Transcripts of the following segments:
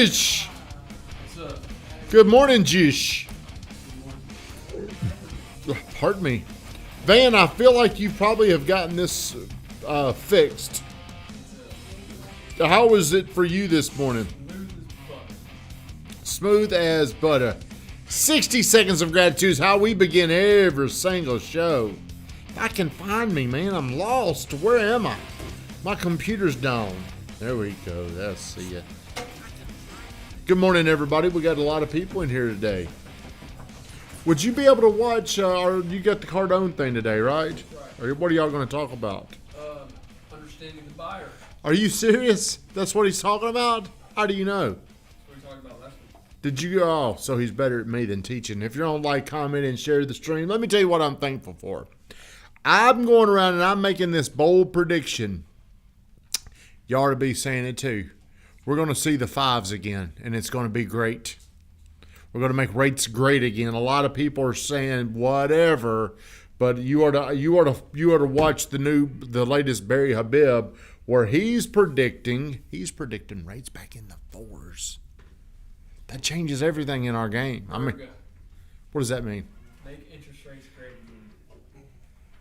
What's up? Good morning, Jish. Pardon me. Van, I feel like you probably have gotten this fixed. How was it for you this morning? Smooth as butter. 60 seconds of gratitude is how we begin every single show. If I can find me, man, I'm lost. Where am I? My computer's down. There we go. Let's see ya. Good morning, everybody. We got a lot of people in here today. Would you be able to watch, or you got the Cardone thing today, right? Or what are y'all going to talk about? Understanding the buyer. Are you serious? That's what he's talking about? How do you know? That's what we talked about last week. Did you? Oh, so he's better at me than teaching. If you don't like, comment, and share the stream, let me tell you what I'm thankful for. I'm going around and I'm making this bold prediction. You ought to be saying it too. We're going to see the fives again, and it's going to be great. We're going to make rates great again. A lot of people are saying whatever, but you ought to watch the latest Barry Habib, where he's predicting rates back in the fours. That changes everything in our game. I mean, what does that mean? Make interest rates great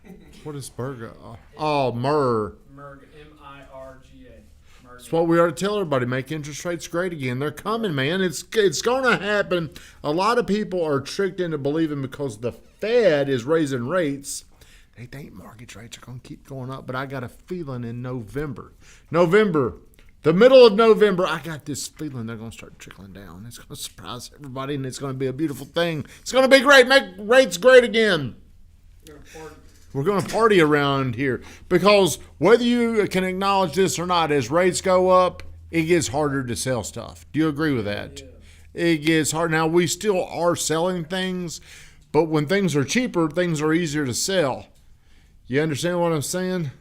again. What is Berga? Oh, Murr. Merg, M-I-R-G-A. That's what we ought to tell everybody. Make interest rates great again. They're coming, man. It's going to happen. A lot of people are tricked into believing because the Fed is raising rates, they think mortgage rates are going to keep going up. But I got a feeling in November, the middle of November, I got this feeling they're going to start trickling down. It's going to surprise everybody, and it's going to be a beautiful thing. It's going to be great. Make rates great again. We're going to party around here because whether you can acknowledge this or not, as rates go up, it gets harder to sell stuff. Do you agree with that? Yeah. It gets hard. Now, we still are selling things, but when things are cheaper, things are easier to sell. You understand what I'm saying?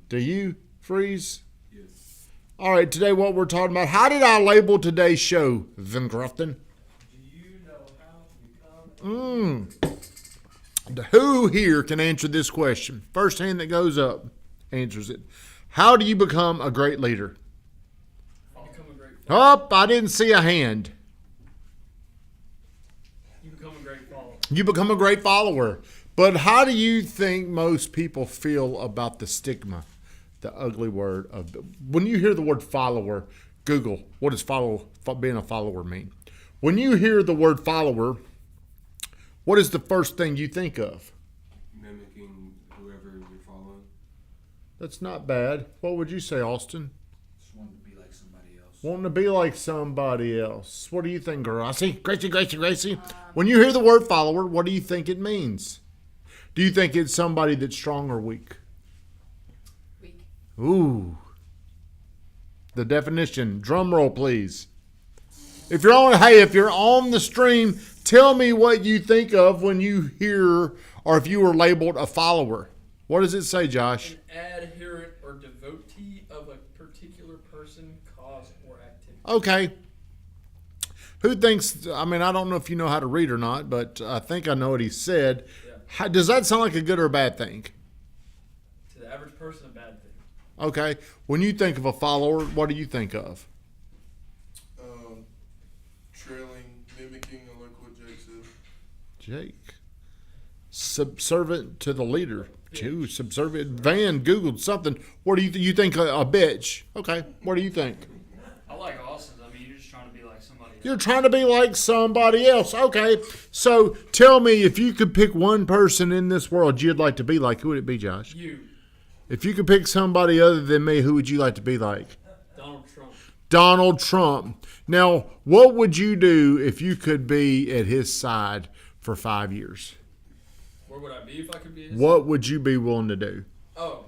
Do you, Freeze? Yes. All right, today what we're talking about. How did I label today's show, Van Grafton? Do you know how to become Who here can answer this question? First hand that goes up answers it. How do you become a great leader? become a great Oh, I didn't see a hand. You become a great follower. You become a great follower. But how do you think most people feel about the stigma, the ugly word of when you hear the word follower? Google, what does being a follower mean? When you hear the word follower, what is the first thing you think of? Mimicking whoever you're following. That's not bad. What would you say, Austin? Just wanting to be like somebody else. Wanting to be like somebody else. What do you think, Gracie? When you hear the word follower, what do you think it means? Do you think it's somebody that's strong or weak? Weak. Ooh. The definition. Drum roll, please. If you're on the stream, tell me what you think of when you hear, or if you were labeled a follower. What does it say, Josh? An adherent or devotee of a particular person, cause, or activity. Okay. Who thinks, I don't know if you know how to read or not, but I think I know what he said. Yeah. Does that sound like a good or a bad thing? To the average person, a bad thing. Okay. When you think of a follower, what do you think of? Trailing, mimicking, I like what Jake said. Jake. Subservient to the leader. Jew, subservient. Van Googled something. What do you think a bitch? Okay. What do you think? I like Austin. You're just trying to be like somebody else. You're trying to be like somebody else. Okay. So tell me, if you could pick one person in this world you'd like to be like, who would it be, Josh? You. If you could pick somebody other than me, who would you like to be like? Donald Trump. Donald Trump. Now, what would you do if you could be at his side for 5 years? Where would I be if I could be his? What would you be willing to do? Oh.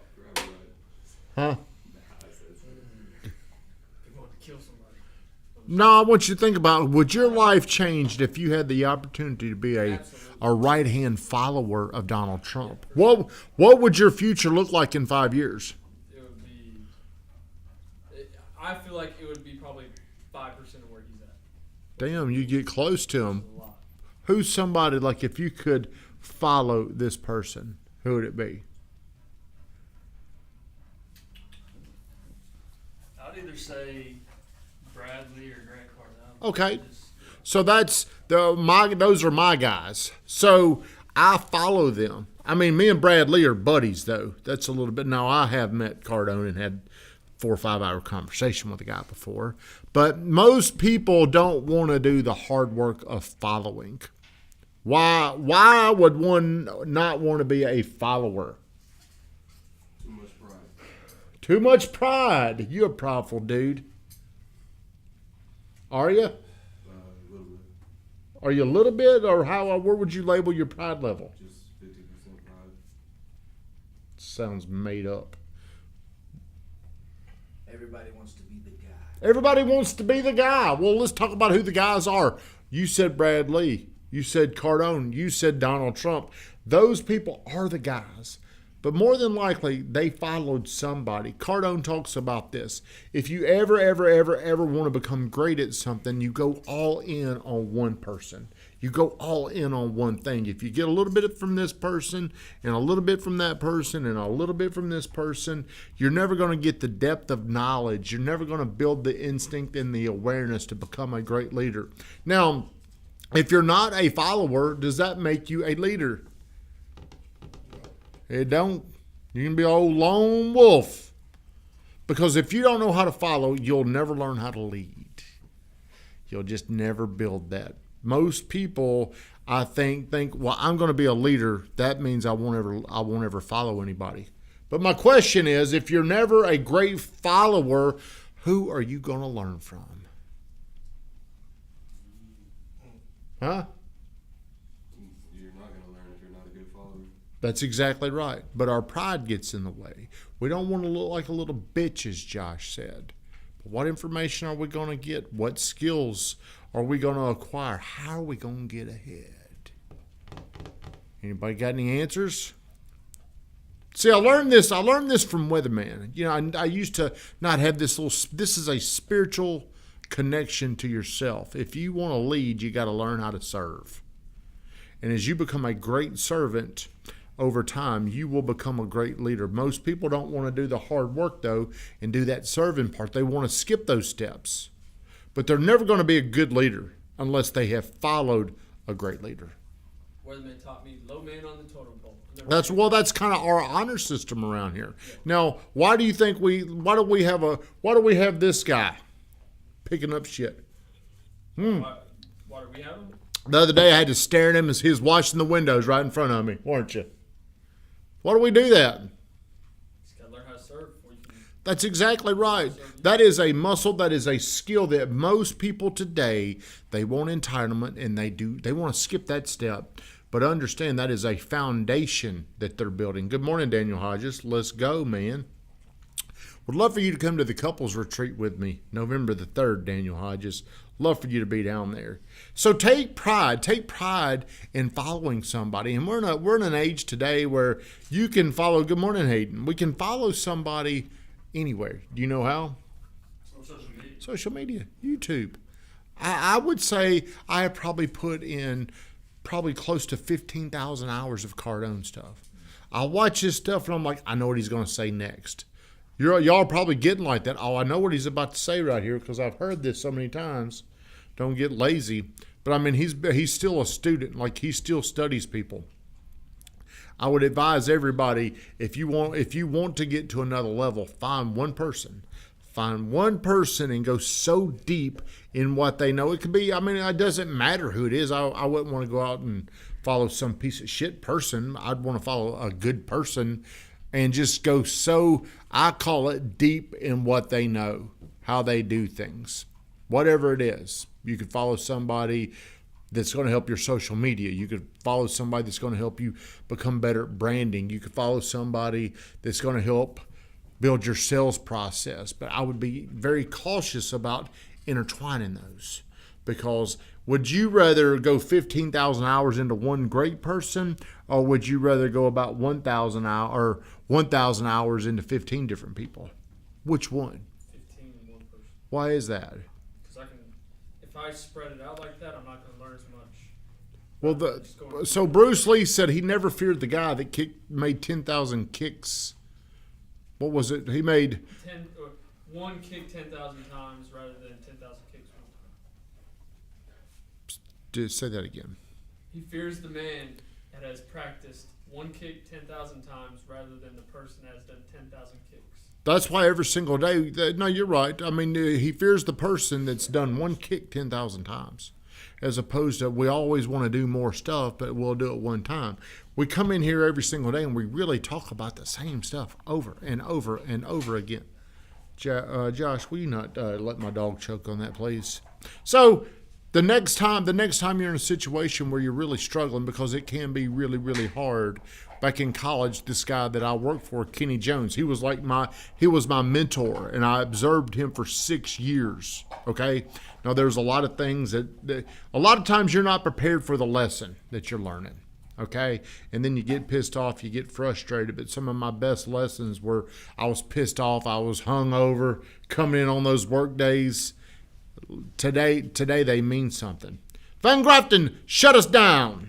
Huh? He wanted to kill somebody. No, I want you to think about, would your life change if you had the opportunity to be a right-hand follower of Donald Trump? What would your future look like in 5 years? It would be... I feel like it would be probably 5% of where he's at. Damn, you get close to him. Who's somebody, like, if you could follow this person, who would it be? I'd either say Bradley or Grant Okay. So those are my guys. So I follow them. I mean, me and Brad Lee are buddies, though. That's a little bit. Now, I have met Cardone and had 4 or 5 hour conversation with the guy before. But most people don't want to do the hard work of following. Why would one not want to be a follower? Too much pride. Too much pride. You a prideful dude. Are you? A little bit. Are you a little bit, or where would you label your pride level? Just 50% pride. Sounds made up. Everybody wants to be the guy. Everybody wants to be the guy. Well, let's talk about who the guys are. You said Brad Lee. You said Cardone. You said Donald Trump. Those people are the guys. But more than likely, they followed somebody. Cardone talks about this. If you ever want to become great at something, you go all in on one person. You go all in on one thing. If you get a little bit from this person and a little bit from that person and a little bit from this person, you're never going to get the depth of knowledge. You're never going to build the instinct and the awareness to become a great leader. Now, if you're not a follower, does that make you a leader? It don't. You can be an old lone wolf. Because if you don't know how to follow, you'll never learn how to lead. You'll just never build that. Most people, I think, well, I'm going to be a leader. That means I won't ever follow anybody. But my question is, if you're never a great follower, who are you going to learn from? Huh? You're not going to learn if you're not a good follower. That's exactly right. But our pride gets in the way. We don't want to look like a little bitch, as Josh said. But what information are we going to get? What skills are we going to acquire? How are we going to get ahead? Anybody got any answers? See, I learned this from Weatherman. You know, I used to not have this is a spiritual connection to yourself. If you want to lead, you got to learn how to serve. And as you become a great servant over time, you will become a great leader. Most people don't want to do the hard work, though, and do that serving part. They want to skip those steps. But they're never going to be a good leader unless they have followed a great leader. Weatherman taught me low man on the totem pole. That's kind of our honor system around here. Now, why do we have this guy picking up shit? Why do we have him? The other day I had to stare at him as he was washing the windows right in front of me, weren't you? Why do we do that? Just gotta learn how to serve before you can. That's exactly right. That is a muscle, that is a skill that most people today, they want entitlement and they want to skip that step. But understand that is a foundation that they're building. Good morning, Daniel Hodges. Let's go, man. Would love for you to come to the couples retreat with me, November the 3rd, Daniel Hodges. Love for you to be down there. So take pride in following somebody. And we're in an age today where you can follow. Good morning, Hayden. We can follow somebody anywhere. Do you know how? Social media. Social media, YouTube. I would say I have probably put in close to 15,000 hours of Cardone stuff. I watch his stuff and I'm like, I know what he's going to say next. Y'all probably getting like that. Oh, I know what he's about to say right here because I've heard this so many times. Don't get lazy. But I mean, he's still a student. Like, he still studies people. I would advise everybody, if you want to get to another level, find one person. Find one person and go so deep in what they know. It could be, I mean, it doesn't matter who it is. I wouldn't want to go out and follow some piece of shit person. I'd want to follow a good person and just go so, I call it, deep in what they know, how they do things. Whatever it is. You could follow somebody that's going to help your social media. You could follow somebody that's going to help you become better at branding. You could follow somebody that's going to help build your sales process. But I would be very cautious about intertwining those, because would you rather go 15,000 hours into one great person, or would you rather go about 1,000 hours into 15 different people? Which one? 15 in one person. Why is that? Because if I spread it out like that, I'm not going to learn as much. Well, so Bruce Lee said he never feared the guy that made 10,000 kicks. What was it? He made one kick 10,000 times rather than 10,000 kicks one time. Say that again. He fears the man that has practiced one kick 10,000 times rather than the person that has done 10,000 kicks. That's why every single day. No, you're right. I mean, he fears the person that's done one kick 10,000 times, as opposed to we always want to do more stuff, but we'll do it one time. We come in here every single day and we really talk about the same stuff over and over and over again. Josh, will you not let my dog choke on that, please? So the next time you're in a situation where you're really struggling, because it can be really, really hard. Back in college, this guy that I worked for, Kenny Jones, he was my mentor, and I observed him for 6 years. Okay, now there's a lot of things that a lot of times you're not prepared for the lesson that you're learning. Okay, and then you get pissed off, you get frustrated. But some of my best lessons were I was pissed off, I was hungover, coming in on those work days. Today they mean something. Van Grafton, shut us down.